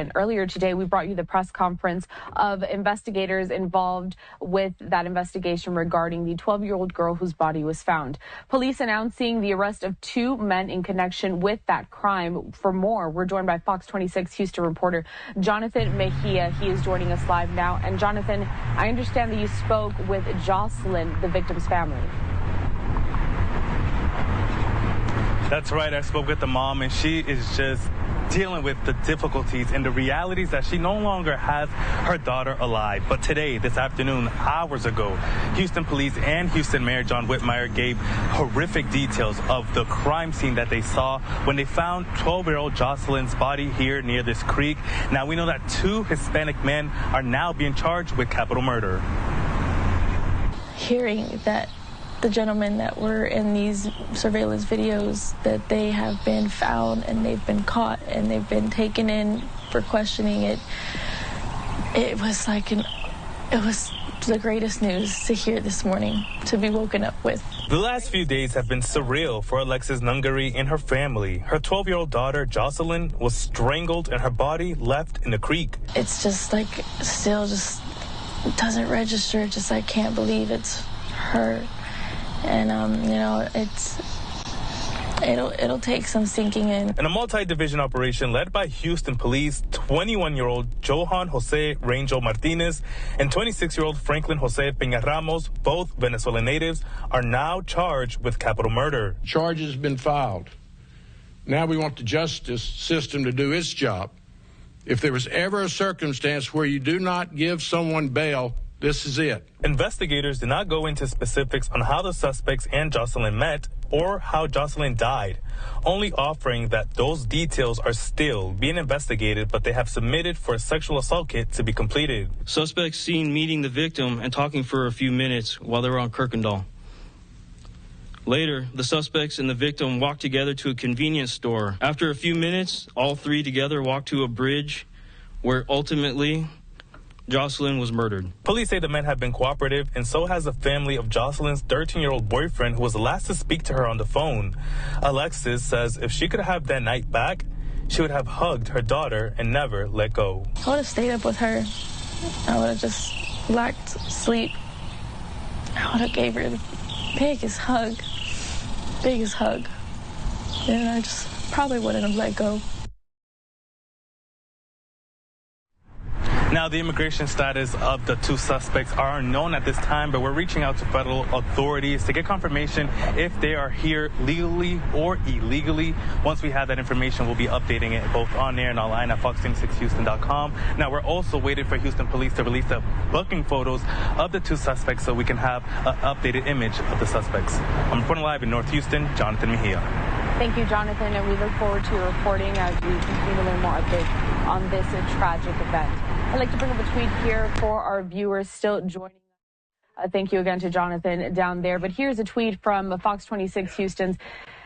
And earlier today, we brought you the press conference of investigators involved with that investigation regarding the 12-year-old girl whose body was found. Police announcing the arrest of 2 men in connection with that crime. For more, we're joined by Fox 26 Houston reporter Jonathan Mejia. He is joining us live now. And Jonathan, I understand that you spoke with Jocelyn, the victim's family. That's right. I spoke with the mom, and she is just dealing with the difficulties and the realities that she no longer has her daughter alive. But today, this afternoon, hours ago, Houston police and Houston Mayor John Whitmire gave horrific details of the crime scene that they saw when they found 12-year-old Jocelyn's body here near this creek. Now, we know that 2 Hispanic men are now being charged with capital murder. Hearing that the gentlemen that were in these surveillance videos, that they have been found and they've been caught and they've been taken in for questioning, it was the greatest news to hear this morning, to be woken up with. The last few days have been surreal for Alexis Nungary and her family. Her 12-year-old daughter, Jocelyn, was strangled and her body left in the creek. It's just like, still just doesn't register. Just, I can't believe it's her. And, you know, it'll take some sinking in. In a multi-division operation led by Houston police, 21-year-old Johan Jose Rangel Martinez and 26-year-old Franklin Jose Peña Ramos, both Venezuelan natives, are now charged with capital murder. Charges have been filed. Now we want the justice system to do its job. If there was ever a circumstance where you do not give someone bail, this is it. Investigators did not go into specifics on how the suspects and Jocelyn met or how Jocelyn died, only offering that those details are still being investigated, but they have submitted for a sexual assault kit to be completed. Suspects seen meeting the victim and talking for a few minutes while they were on Kirkendall. Later, the suspects and the victim walked together to a convenience store. After a few minutes, all 3 together walked to a bridge where ultimately Jocelyn was murdered. Police say the men have been cooperative, and so has the family of Jocelyn's 13-year-old boyfriend, who was the last to speak to her on the phone. Alexis says if she could have that night back, she would have hugged her daughter and never let go. I would have stayed up with her. I would have just lacked sleep. I would have gave her the biggest hug. And I just probably wouldn't have let go. Now, the immigration status of the 2 suspects are unknown at this time, but we're reaching out to federal authorities to get confirmation if they are here legally or illegally. Once we have that information, we'll be updating it both on air and online at fox26houston.com. Now, we're also waiting for Houston police to release the booking photos of the 2 suspects so we can have an updated image of the suspects. I'm reporting live in North Houston, Jonathan Mejia. Thank you, Jonathan, and we look forward to your reporting as we continue to learn more updates on this tragic event. I'd like to bring up a tweet here for our viewers still joining us. Thank you again to Jonathan down there. But here's a tweet from Fox 26 Houston's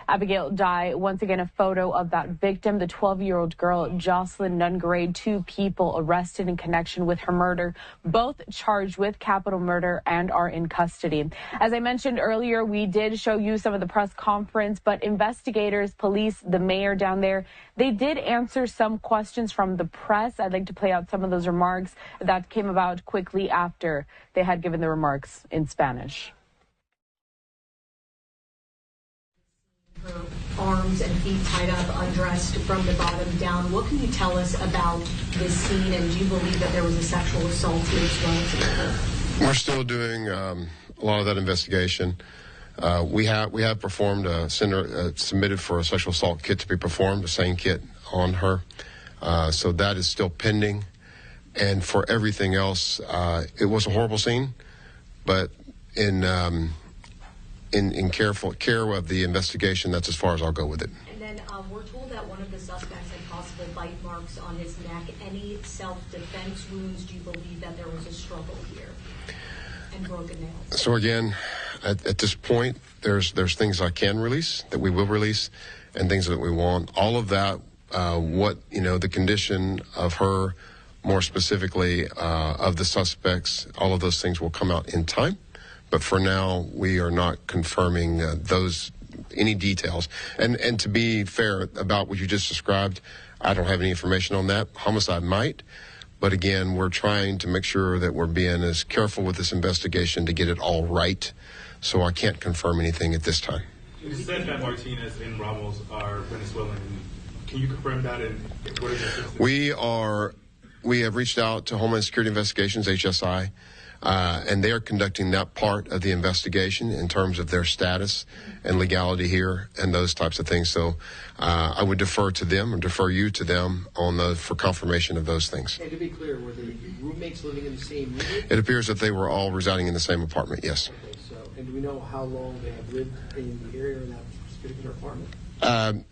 Abigail Dye. Once again, a photo of that victim, the 12-year-old girl, Jocelyn Nungary. 2 people arrested in connection with her murder, both charged with capital murder and are in custody. As I mentioned earlier, we did show you some of the press conference, but investigators, police, the mayor down there, they did answer some questions from the press. I'd like to play out some of those remarks that came about quickly after they had given the remarks in Spanish. Her arms and feet tied up, undressed from the bottom down. What can you tell us about this scene, and do you believe that there was a sexual assault here as well? We're still doing a lot of that investigation. We have performed submitted for a sexual assault kit to be performed, the same kit on her. So that is still pending. And for everything else, it was a horrible scene, but in careful care of the investigation, that's as far as I'll go with it. And then we're told that one of the suspects had possible bite marks on his neck. Any self-defense wounds? Do you believe that there was a struggle here and broken nails? So again, at this point, there's things I can release, that we will release, and things that we won't. All of that, the condition of her, more specifically of the suspects, all of those things will come out in time. But for now, we are not confirming any details. And to be fair about what you just described, I don't have any information on that. Homicide might. But again, we're trying to make sure that we're being as careful with this investigation to get it all right. So I can't confirm anything at this time. You said that Martinez and Ramos are Venezuelan. Can you confirm that? And what is the We have reached out to Homeland Security Investigations, HSI, and they are conducting that part of the investigation in terms of their status and legality here and those types of things. So I would defer to them or defer you to them for confirmation of those things. And to be clear, were the roommates living in the same unit? It appears that they were all residing in the same apartment, yes. Okay, so, and do we know how long they have lived in the area in that particular apartment?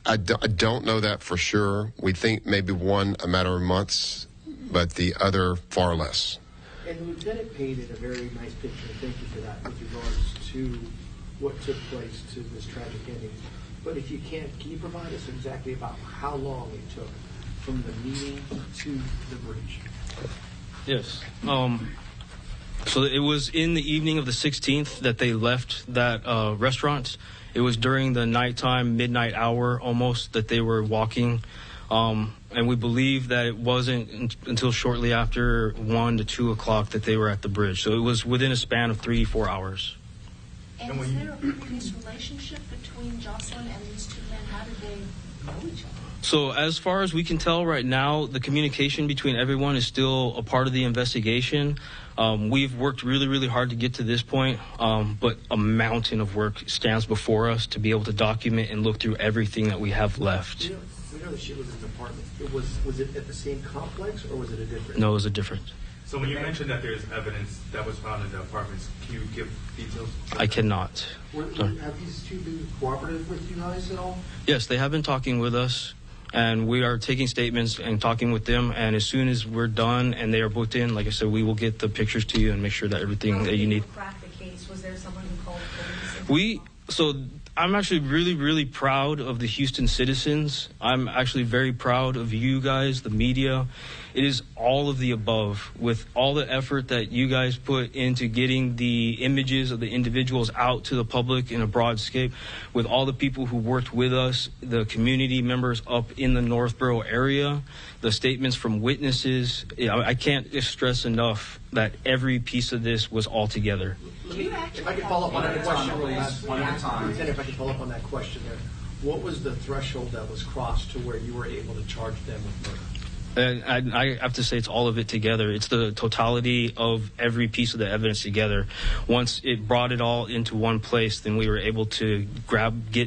I don't know that for sure. We think maybe one a matter of months, but the other far less. And the lieutenant painted a very nice picture, thank you for that, with regards to what took place to this tragic ending. But if you can you provide us exactly about how long it took from the meeting to the breach? Yes. So it was in the evening of the 16th that they left that restaurant. It was during the nighttime, midnight hour almost, that they were walking. And we believe that it wasn't until shortly after 1 to 2 o'clock that they were at the bridge. So it was within a span of 3 to 4 hours. And is there a previous relationship between Jocelyn and these two men? How did they know each other? So as far as we can tell right now, the communication between everyone is still a part of the investigation. We've worked really, really hard to get to this point, but a mountain of work stands before us to be able to document and look through everything that we have left. We know that she was in an apartment. Was it at the same complex or was it a different? No, it was a different. So when you mentioned that there's evidence that was found in the apartments, can you give details? I cannot. Have these two been cooperative with you guys at all? Yes, they have been talking with us, and we are taking statements and talking with them. And as soon as we're done and they are booked in, like I said, we will get the pictures to you and make sure that everything that you need. Crack the case. Was there someone who called police? I'm actually really, really proud of the Houston citizens. I'm actually very proud of you guys, the media. It is all of the above. With all the effort that you guys put into getting the images of the individuals out to the public in a broad scape, with all the people who worked with us, the community members up in the Northborough area, the statements from witnesses, I can't stress enough that every piece of this was all together. If I could follow up on that question real fast. One at a time. Lieutenant, if I could follow up on that question there. What was the threshold that was crossed to where you were able to charge them with murder? And I have to say it's all of it together. It's the totality of every piece of the evidence together. Once it brought it all into one place, then we were able to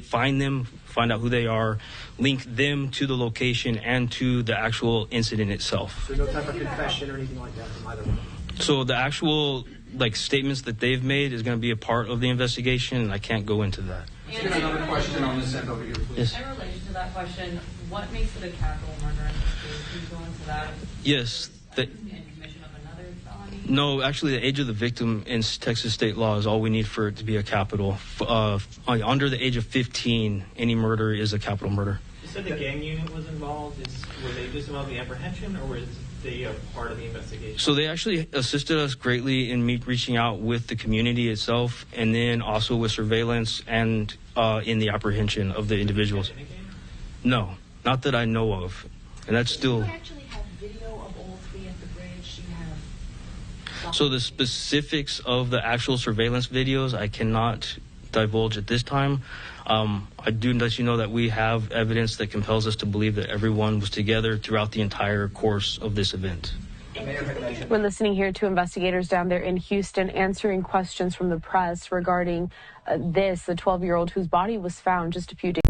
find them, find out who they are, link them to the location and to the actual incident itself. So no type of confession or anything like that from either one? So the actual statements that they've made is going to be a part of the investigation, and I can't go into that. Let's get another question on this end over here, please. Yes. In relation to that question, what makes it a capital murder in this case? Can you go into that? Yes. In commission of another felony? No, actually, the age of the victim in Texas state law is all we need for it to be a capital. Under the age of 15, any murder is a capital murder. You said the gang unit was involved. Were they just involved in the apprehension, or was they a part of the investigation? So they actually assisted us greatly in reaching out with the community itself, and then also with surveillance and in the apprehension of the individuals. No, not that I know of. And that's still... Do you actually have video of all three at the bridge? You have... So the specifics of the actual surveillance videos, I cannot divulge at this time. I do let you know that we have evidence that compels us to believe that everyone was together throughout the entire course of this event. We're listening here to investigators down there in Houston answering questions from the press regarding the 12-year-old whose body was found just a few days